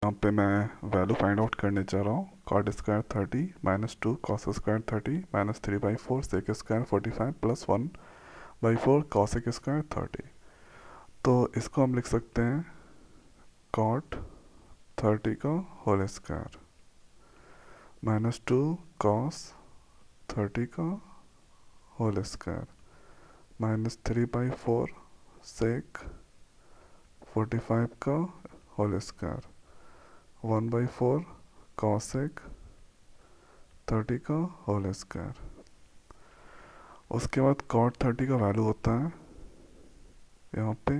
यहाँ पे मैं वैल्यू फाइंड आउट करने जा रहा हूँ। Cot square 30 -2 cos square 30 -3/4 sec square 45 +1/4 cosec square 30। तो इसको हम लिख सकते हैं कॉट 30 का होल स्क्वायर -2 कॉस 30 का होल स्क्वायर -3/4 सेक 45 का होल स्क्वायर 1/4 कॉसेक 30 का होल स्क्वायर। उसके बाद कॉट 30 का वैल्यू होता है यहाँ पे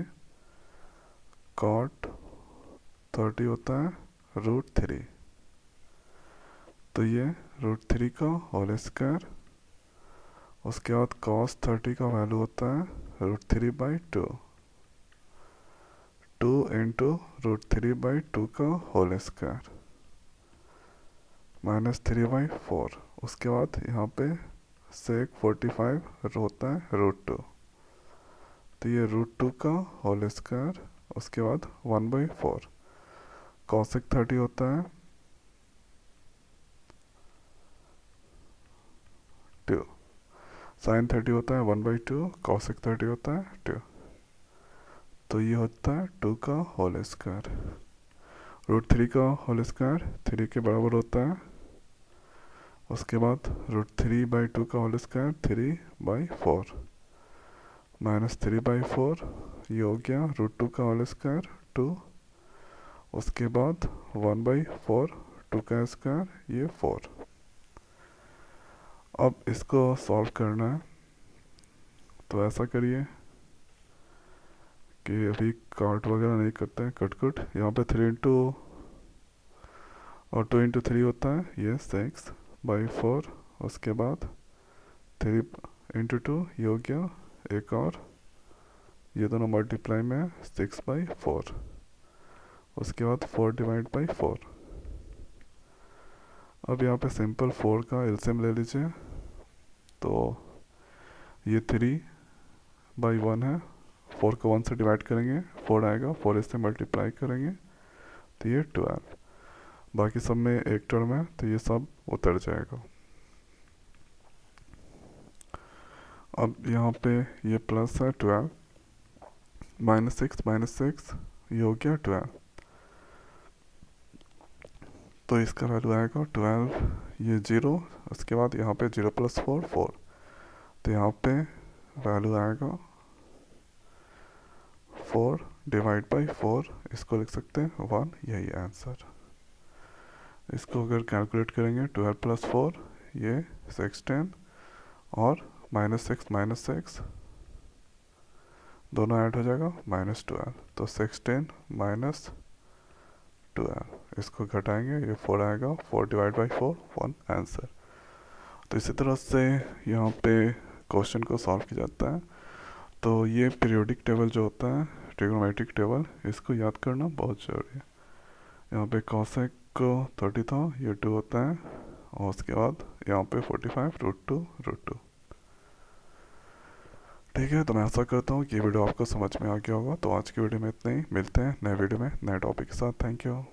कॉट 30 होता है √3। तो ये √3 का होल स्क्वायर। उसके बाद कॉस 30 का वैल्यू होता है √3/2, 2 इंटू √3/2 का होल स्क्वायर -3/4। उसके बाद यहाँ पे सेक 45 होता है √2, तो ये √2 का होल स्क्वायर। उसके बाद 1/4 कॉसेक 30 होता है 2, साइन 30 होता है 1/2 कॉसेक 30 होता है 2। तो ये होता है 2 का होल स्क्वायर। √3 का होल स्क्वायर 3 के बराबर होता है। उसके बाद √3/2 का होल स्क्वायर 3/4 -3/4 ये हो गया √2 का होल स्क्वायर 2। उसके बाद 1/4 2 का स्क्वायर ये 4। अब इसको सॉल्व करना है, तो ऐसा करिए कि अभी काट वगैरह नहीं करते हैं कट यहाँ पे 3 इंटू और 2 इंटू 3 होता है ये 6/4। उसके बाद 3 इंटू 2 ये हो गया एक और ये दोनों मल्टीप्लाई में 6/4। उसके बाद 4/4। अब यहाँ पे सिंपल 4 का एलसीएम ले लीजिए, तो ये 3/1 है। 4 को 1 से डिवाइड करेंगे 4 आएगा, 4 इससे मल्टीप्लाई करेंगे तो ये 12। बाकी सब में एक टर्म है तो ये सब उतर जाएगा। अब यहाँ पे ये प्लस है 12 -6 ये हो गया 12। तो इसका वैल्यू आएगा 12, ये 0। उसके बाद यहाँ पे 0 + 4 4, तो यहाँ पे वैल्यू आएगा 4/4। इसको लिख सकते हैं 1, यही आंसर। इसको अगर कैलकुलेट करेंगे 12 + 4 ये 16 और -6 दोनों ऐड हो जाएगा -12, तो 16 -12। इसको घटाएंगे ये 4 आएगा, 4/4 1 आंसर। तो इसी तरह से यहाँ पे क्वेश्चन को सॉल्व किया जाता है। तो ये पीरियोडिक टेबल जो होता है ट्रिग्नोमेट्रिक टेबल, इसको याद करना बहुत ज़रूरी है। यहाँ पे कॉसेक 30 था ये 2 होता है, और उसके बाद यहाँ पे 45 √2। ठीक है, तो मैं आशा करता हूँ कि ये वीडियो आपको समझ में आ गया होगा। तो आज की वीडियो में इतना ही, मिलते हैं नए वीडियो में नए टॉपिक के साथ। Thank you.